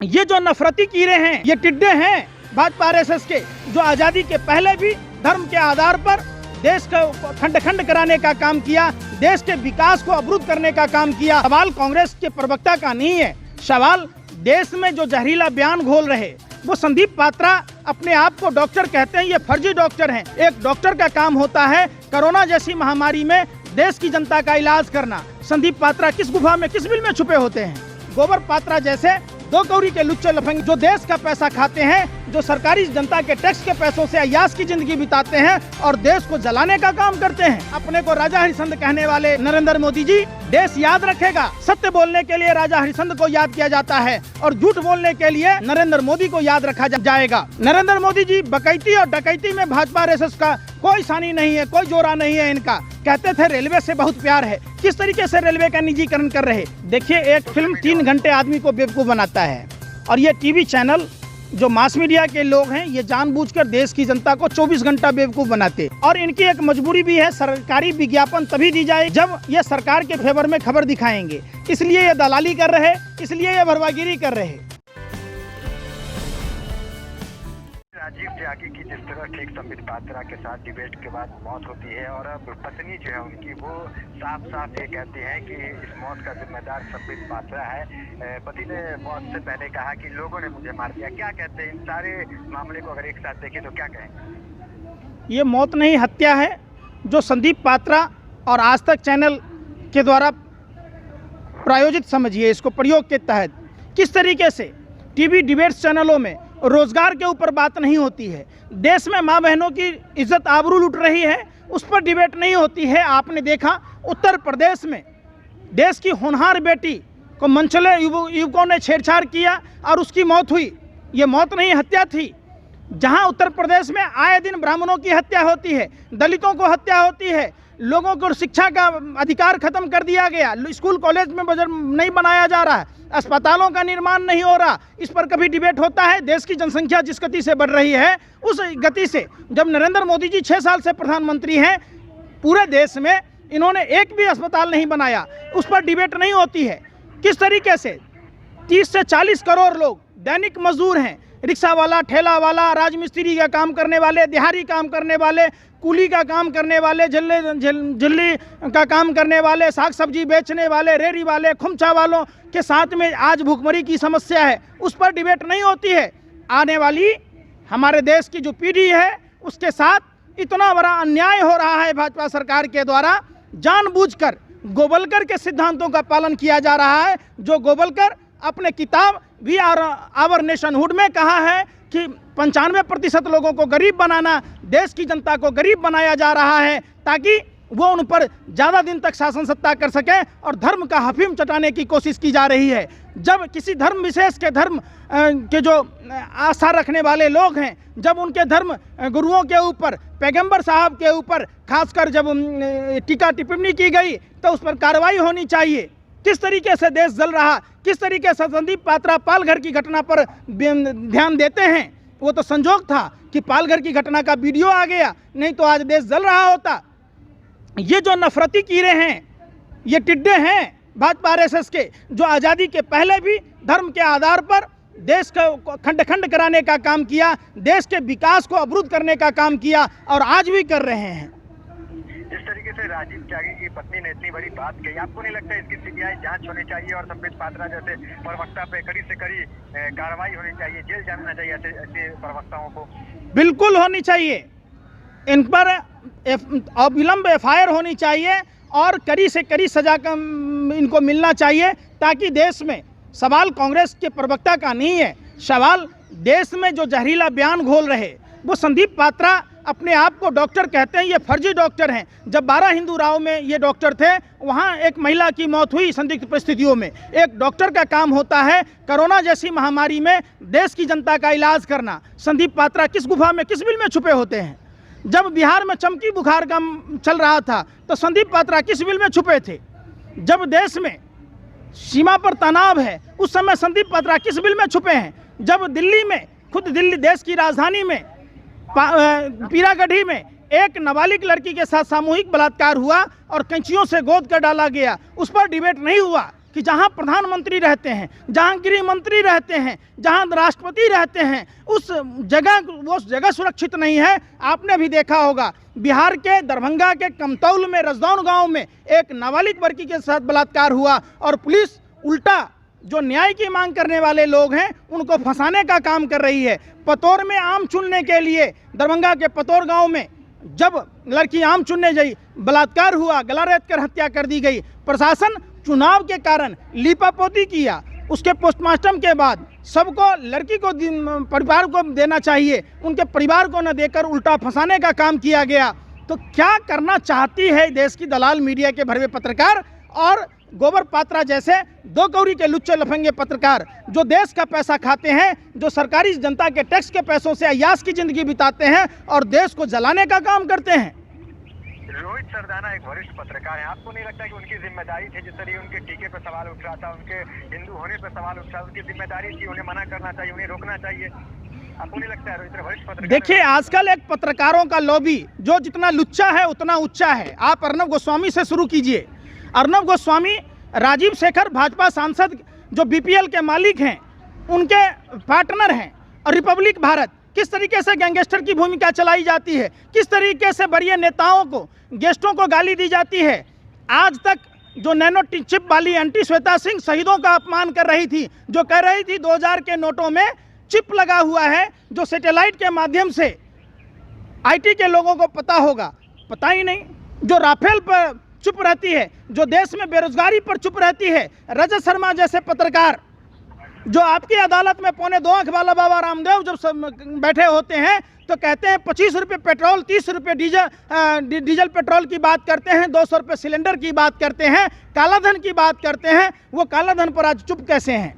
ये जो नफरती कीड़े हैं, ये टिड्डे हैं भाजपा आरएसएस के, जो आज़ादी के पहले भी धर्म के आधार पर देश को खंड खंड कराने का काम किया, देश के विकास को अवरुद्ध करने का काम किया। सवाल कांग्रेस के प्रवक्ता का नहीं है, सवाल देश में जो जहरीला बयान घोल रहे वो संदीप पात्रा अपने आप को डॉक्टर कहते हैं, ये फर्जी डॉक्टर हैं। एक डॉक्टर का काम होता है कोरोना जैसी महामारी में देश की जनता का इलाज करना। संदीप पात्रा किस गुफा में, किस बिल में छुपे होते हैं? गोबर पात्रा जैसे दो कौड़ी के लुच्चे लफंगे जो देश का पैसा खाते हैं, जो सरकारी जनता के टैक्स के पैसों से अय्याश की जिंदगी बिताते हैं और देश को जलाने का काम करते हैं। अपने को राजा हरिश्चंद्र कहने वाले नरेंद्र मोदी जी, देश याद रखेगा। सत्य बोलने के लिए राजा हरिश्चंद्र को याद किया जाता है और झूठ बोलने के लिए नरेंद्र मोदी को याद रखा जाएगा। नरेंद्र मोदी जी डकैती और डकैती में भाजपा आरएसएस का कोई सानी नहीं है, कोई जोड़ा नहीं है इनका। कहते थे रेलवे से बहुत प्यार है, किस तरीके से रेलवे का निजीकरण कर रहे। देखिए, एक फिल्म 3 घंटे आदमी को बेवकूफ बनाता है और ये टीवी चैनल जो मास मीडिया के लोग हैं, ये जानबूझकर देश की जनता को 24 घंटा बेवकूफ बनाते। और इनकी एक मजबूरी भी है, सरकारी विज्ञापन तभी दी जाए जब ये सरकार के फेवर में खबर दिखाएंगे। इसलिए ये दलाली कर रहे, इसलिए ये भरवागिरी कर रहे। राजीव त्यागी की जिस तरह ठीक संबित पात्रा के साथ डिबेट के बाद मौत होती है और अब पत्नी जो है उनकी वो साफ साफ ये कहती है कि इस मौत का जिम्मेदार संबित पात्रा है। पति ने मौत से पहले कहा कि लोगों ने मुझे मार दिया। क्या कहते हैं इन सारे मामले को अगर एक साथ देखें तो क्या कहें? ये मौत नहीं, हत्या है जो संदीप पात्रा और आज तक चैनल के द्वारा प्रायोजित, समझिए इसको, प्रयोग के तहत किस तरीके से टीवी डिबेट्स चैनलों में रोजगार के ऊपर बात नहीं होती है, देश में माँ बहनों की इज्जत आबरू लुट रही है, उस पर डिबेट नहीं होती है। आपने देखा उत्तर प्रदेश में देश की होनहार बेटी को मनचले युवकों ने छेड़छाड़ किया और उसकी मौत हुई। ये मौत नहीं, हत्या थी। जहां उत्तर प्रदेश में आए दिन ब्राह्मणों की हत्या होती है, दलितों को हत्या होती है, लोगों को शिक्षा का अधिकार खत्म कर दिया गया, स्कूल कॉलेज में बजट नहीं बनाया जा रहा है, अस्पतालों का निर्माण नहीं हो रहा, इस पर कभी डिबेट होता है? देश की जनसंख्या जिस गति से बढ़ रही है, उस गति से जब नरेंद्र मोदी जी 6 साल से प्रधानमंत्री हैं, पूरे देश में इन्होंने एक भी अस्पताल नहीं बनाया, उस पर डिबेट नहीं होती है। किस तरीके से 30 से 40 करोड़ लोग दैनिक मजदूर हैं, रिक्शा वाला, ठेला वाला, राजमिस्त्री का काम करने वाले, दिहाड़ी काम करने वाले, कूली का काम करने वाले, झिल्ली का काम करने वाले, साग सब्जी बेचने वाले, रेहड़ी वाले, खुमचा वालों के साथ में आज भूखमरी की समस्या है, उस पर डिबेट नहीं होती है। आने वाली हमारे देश की जो पीढ़ी है उसके साथ इतना बड़ा अन्याय हो रहा है भाजपा सरकार के द्वारा। जानबूझकर गोवलकर के सिद्धांतों का पालन किया जा रहा है, जो गोवलकर अपने किताब वी आर आवर नेशनहुड में कहा है कि 95% लोगों को गरीब बनाना, देश की जनता को गरीब बनाया जा रहा है ताकि वो उन पर ज़्यादा दिन तक शासन सत्ता कर सके और धर्म का हफीम चटाने की कोशिश की जा रही है। जब किसी धर्म विशेष के धर्म के जो आस्था रखने वाले लोग हैं, जब उनके धर्म गुरुओं के ऊपर, पैगंबर साहब के ऊपर खासकर जब टीका टिप्पणी की गई तो उस पर कार्रवाई होनी चाहिए। किस तरीके से देश जल रहा, किस तरीके से संदीप पात्रा पालघर की घटना पर ध्यान देते हैं। वो तो संजोग था कि पालघर की घटना का वीडियो आ गया, नहीं तो आज देश जल रहा होता। ये जो नफरती कीड़े हैं, ये टिड्डे हैं भाजपा आरएसएस के, जो आज़ादी के पहले भी धर्म के आधार पर देश को खंड खंड कराने का काम किया, देश के विकास को अवरुद्ध करने का काम किया और आज भी कर रहे हैं। जिस तरीके से राजीव त्यागी की पत्नी ने इतनी बड़ी बात कही, आपको नहीं लगता इसकी सीबीआई जांच होनी चाहिए और संबित पात्रा जैसे प्रवक्ता पे कड़ी से कड़ी कार्रवाई होनी चाहिए, जेल जाना चाहिए ऐसे प्रवक्ताओं को? बिल्कुल होनी चाहिए, इन पर अविलंब एफआईआर होनी चाहिए और कड़ी से कड़ी सजा इनको मिलना चाहिए, ताकि देश में, सवाल कांग्रेस के प्रवक्ता का नहीं है, सवाल देश में जो जहरीला बयान घोल रहे वो संदीप पात्रा अपने आप को डॉक्टर कहते हैं, ये फर्जी डॉक्टर हैं। जब 12 हिंदू राव में ये डॉक्टर थे, वहाँ एक महिला की मौत हुई संदिग्ध परिस्थितियों में। एक डॉक्टर का काम होता है कोरोना जैसी महामारी में देश की जनता का इलाज करना। संदीप पात्रा किस गुफा में, किस बिल में छुपे होते हैं? जब बिहार में चमकी बुखार का चल रहा था तो संदीप पात्रा किस बिल में छुपे थे? जब देश में सीमा पर तनाव है उस समय संदीप पात्रा किस बिल में छुपे हैं? जब दिल्ली में, खुद दिल्ली देश की राजधानी में, पीरागढ़ी में एक नाबालिग लड़की के साथ सामूहिक बलात्कार हुआ और कैंचियों से गोद कर डाला गया, उस पर डिबेट नहीं हुआ। कि जहां प्रधानमंत्री रहते हैं, जहां गृह मंत्री रहते हैं, जहां राष्ट्रपति रहते हैं, उस जगह सुरक्षित नहीं है। आपने भी देखा होगा बिहार के दरभंगा के कमतौल में रजदौन गांव में एक नाबालिग लड़की के साथ बलात्कार हुआ और पुलिस उल्टा जो न्याय की मांग करने वाले लोग हैं उनको फंसाने का काम कर रही है। पतोर में आम चुनने के लिए दरभंगा के पतोर गांव में जब लड़की आम चुनने गई, बलात्कार हुआ, गला रेत कर हत्या कर दी गई। प्रशासन चुनाव के कारण लीपापोती किया, उसके पोस्टमार्टम के बाद सबको लड़की को परिवार को देना चाहिए, उनके परिवार को न देकर उल्टा फंसाने का काम किया गया। तो क्या करना चाहती है देश की दलाल मीडिया के भरवे पत्रकार और गोबर पात्रा जैसे दो कौड़ी के लुच्चे लफंगे पत्रकार जो देश का पैसा खाते हैं, जो सरकारी जनता के टैक्स के पैसों से अय्याश की जिंदगी बिताते हैं और देश को जलाने का काम करते हैं। रोहित सरदाना एक वरिष्ठ पत्रकार हैं, आपको नहीं लगता कि उनकी जिम्मेदारी थी, जिस तरह उनके टीके पर सवाल उठ रहा था, उनके हिंदू होने पर सवाल उठ रहा था, उनकी जिम्मेदारी थी उन्हें मना करना चाहिए, उन्हें रोकना चाहिए? आपको नहीं लगता है रोहित वरिष्ठ पत्रकार? देखिए, आजकल एक पत्रकारों का लॉबी जो जितना लुच्चा है उतना उच्चा है। आप अर्नब गोस्वामी से शुरू कीजिए। अर्नब गोस्वामी राजीव शेखर भाजपा सांसद जो बीपीएल के मालिक हैं उनके पार्टनर हैं, और रिपब्लिक भारत किस तरीके से गैंगस्टर की भूमिका चलाई जाती है, किस तरीके से बड़े नेताओं को, गेस्टों को गाली दी जाती है। आज तक जो नैनो चिप वाली आंटी श्वेता सिंह शहीदों का अपमान कर रही थी, जो कह रही थी 2000 के नोटों में चिप लगा हुआ है जो सैटेलाइट के माध्यम से आईटी के लोगों को पता होगा, पता ही नहीं। जो राफेल पर चुप रहती है, जो देश में बेरोजगारी पर चुप रहती है, रजत शर्मा जैसे पत्रकार जो आपकी अदालत में 2.25 आंख वाला बाबा रामदेव जब बैठे होते हैं तो कहते हैं 25 रुपये पेट्रोल, 30 रुपये डीजल पेट्रोल की बात करते हैं, 200 रुपये सिलेंडर की बात करते हैं, कालाधन की बात करते हैं। वो कालाधन पर आज चुप कैसे हैं?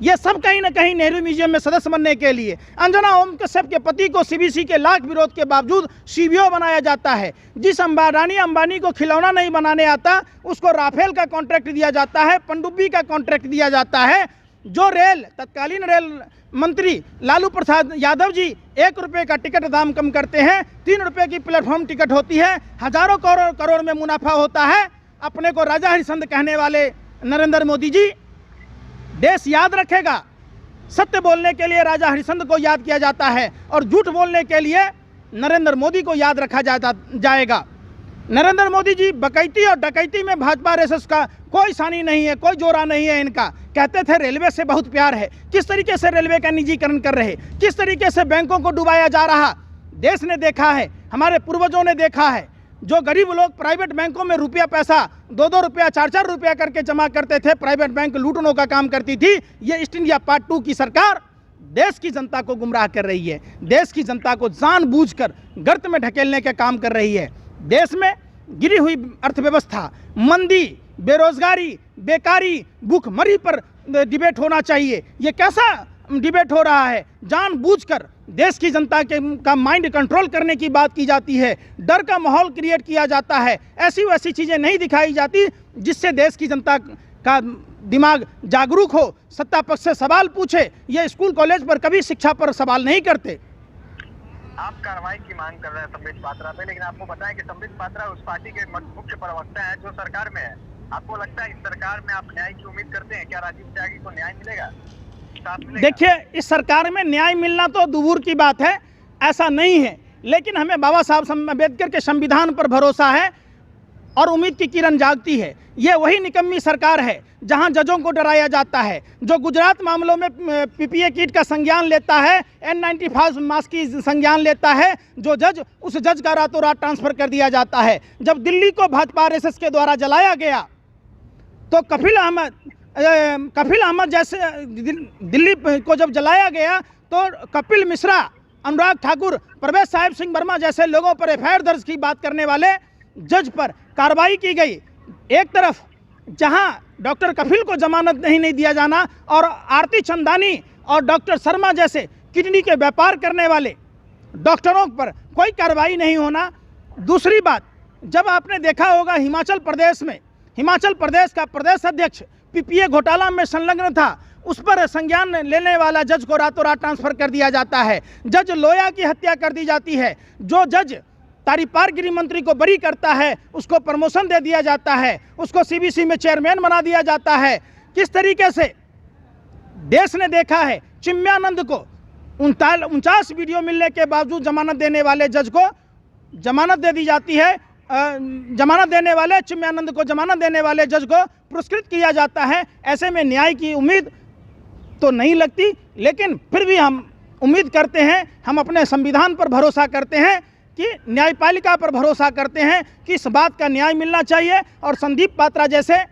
ये सब कहीं ना कहीं नेहरू म्यूजियम में सदस्य बनने के लिए अंजना ओम कश्यप के पति को सीबीसी के लाख विरोध के बावजूद सीबीओ बनाया जाता है। जिस अंबानी को खिलौना नहीं बनाने आता उसको राफेल का कॉन्ट्रैक्ट दिया जाता है, पनडुब्बी का कॉन्ट्रैक्ट दिया जाता है। जो तत्कालीन रेल मंत्री लालू प्रसाद यादव जी 1 रुपये का टिकट दाम कम करते हैं, 3 रुपये की प्लेटफॉर्म टिकट होती है, हजारों करोड़ में मुनाफा होता है। अपने को राजा हरिश्चंद्र कहने वाले नरेंद्र मोदी जी, देश याद रखेगा। सत्य बोलने के लिए राजा हरिश्चंद्र को याद किया जाता है और झूठ बोलने के लिए नरेंद्र मोदी को याद रखा जाएगा। नरेंद्र मोदी जी बकैती और डकैती में भाजपा आरएसएस का कोई सानी नहीं है, कोई जोड़ा नहीं है इनका। कहते थे रेलवे से बहुत प्यार है, किस तरीके से रेलवे का निजीकरण कर रहे, किस तरीके से बैंकों को डुबाया जा रहा। देश ने देखा है, हमारे पूर्वजों ने देखा है, जो गरीब लोग प्राइवेट बैंकों में रुपया पैसा 2-2 रुपया 4-4 रुपया करके जमा करते थे, प्राइवेट बैंक लूटने का काम करती थी। ये ईस्ट इंडिया पार्ट 2 की सरकार देश की जनता को गुमराह कर रही है, देश की जनता को जानबूझकर गर्त में ढकेलने का काम कर रही है। देश में गिरी हुई अर्थव्यवस्था, मंदी, बेरोजगारी, बेकारी, भूखमरी पर डिबेट होना चाहिए। ये कैसा डिबेट हो रहा है? जानबूझकर देश की जनता का माइंड कंट्रोल करने की बात की जाती है, डर का माहौल क्रिएट किया जाता है। ऐसी वैसी चीज़ें नहीं दिखाई जाती जिससे देश की जनता का दिमाग जागरूक हो, सत्ता पक्ष से सवाल पूछे। ये स्कूल कॉलेज पर कभी शिक्षा पर सवाल नहीं करते। आप कार्रवाई की मांग कर रहे हैं संबित पात्रा पे, लेकिन आपको बताएं कि संबित पात्रा उस पार्टी के मुख्य प्रवक्ता हैं जो सरकार में है। आपको लगता है इस सरकार में आप न्याय की उम्मीद करते हैं? क्या राजीव त्यागी को न्याय मिलेगा? देखिए, इस सरकार में न्याय मिलना तो दूर की बात है, ऐसा नहीं है। लेकिन हमें बाबा साहब अम्बेडकर के संविधान पर भरोसा है और उम्मीद की किरण जागती है। ये वही निकम्मी सरकार है जहां जजों को डराया जाता है, जो गुजरात मामलों में पीपीए किट का संज्ञान लेता है, N95 मास्क की संज्ञान लेता है, जो जज उस जज का रातों रात ट्रांसफर कर दिया जाता है। जब दिल्ली को भाजपा आरएसएस के द्वारा जलाया गया तो कफिल अहमद जैसे दिल्ली को जब जलाया गया तो कपिल मिश्रा, अनुराग ठाकुर, प्रवेश साहिब सिंह वर्मा जैसे लोगों पर एफआईआर दर्ज की बात करने वाले जज पर कार्रवाई की गई। एक तरफ जहां डॉक्टर कपिल को जमानत नहीं दिया जाना और आरती चंदानी और डॉक्टर शर्मा जैसे किडनी के व्यापार करने वाले डॉक्टरों पर कोई कार्रवाई नहीं होना। दूसरी बात, जब आपने देखा होगा हिमाचल प्रदेश का प्रदेश अध्यक्ष पीपीए घोटाला में संलग्न था, उस पर संज्ञान लेने वाला जज को रातों रात ट्रांसफर कर दिया जाता है। जज लोया की हत्या कर दी जाती है। जो जज तारीपार गृह मंत्री को बरी करता है, उसको प्रमोशन दे दिया जाता है, उसको सीबीसी में चेयरमैन बना दिया जाता है। किस तरीके से देश ने देखा है, चिन्मयानंद को 49 वीडियो मिलने के बावजूद जमानत देने वाले जज को जमानत दे दी जाती है, जमानत देने वाले चिन्मयानंद को जमानत देने वाले जज को पुरस्कृत किया जाता है। ऐसे में न्याय की उम्मीद तो नहीं लगती, लेकिन फिर भी हम उम्मीद करते हैं, हम अपने संविधान पर भरोसा करते हैं कि न्यायपालिका पर भरोसा करते हैं कि इस बात का न्याय मिलना चाहिए और संदीप पात्रा जैसे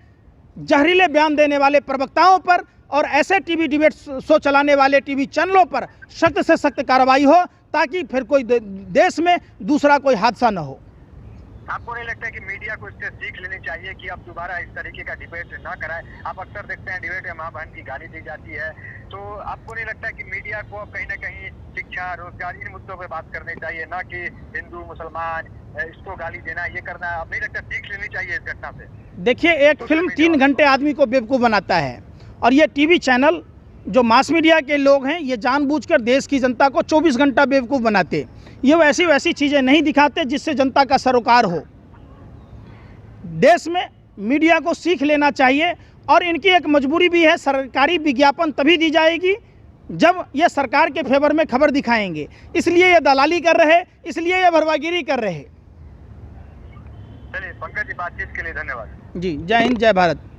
जहरीले बयान देने वाले प्रवक्ताओं पर और ऐसे टीवी डिबेट शो चलाने वाले टीवी चैनलों पर सख्त से सख्त कार्रवाई हो, ताकि फिर कोई देश में दूसरा कोई हादसा न हो। आपको नहीं लगता कि मीडिया को इससे सीख लेनी चाहिए कि अब दोबारा इस तरीके का डिबेट ना कराए? आप अक्सर देखते हैं डिबेट में मां बहन की गाली दी जाती है, तो आपको नहीं लगता कि मीडिया को अब कहीं ना कहीं शिक्षा, रोजगार, इन मुद्दों पे बात करनी चाहिए, ना कि हिंदू मुसलमान इसको गाली देना, ये करना? आप नहीं लगता सीख लेनी चाहिए इस घटना से? देखिए, एक फिल्म 3 घंटे आदमी को बेवकूफ़ बनाता है, और ये टीवी चैनल जो मास मीडिया के लोग हैं, ये जानबूझकर देश की जनता को 24 घंटा बेवकूफ़ बनाते। ये वैसी चीज़ें नहीं दिखाते जिससे जनता का सरोकार हो। देश में मीडिया को सीख लेना चाहिए, और इनकी एक मजबूरी भी है, सरकारी विज्ञापन तभी दी जाएगी जब ये सरकार के फेवर में खबर दिखाएंगे। इसलिए ये दलाली कर रहे, इसलिए ये भरवागिरी कर रहे। चलिए पंकज जी, बातचीत के लिए धन्यवाद। जी, जय हिंद, जय भारत।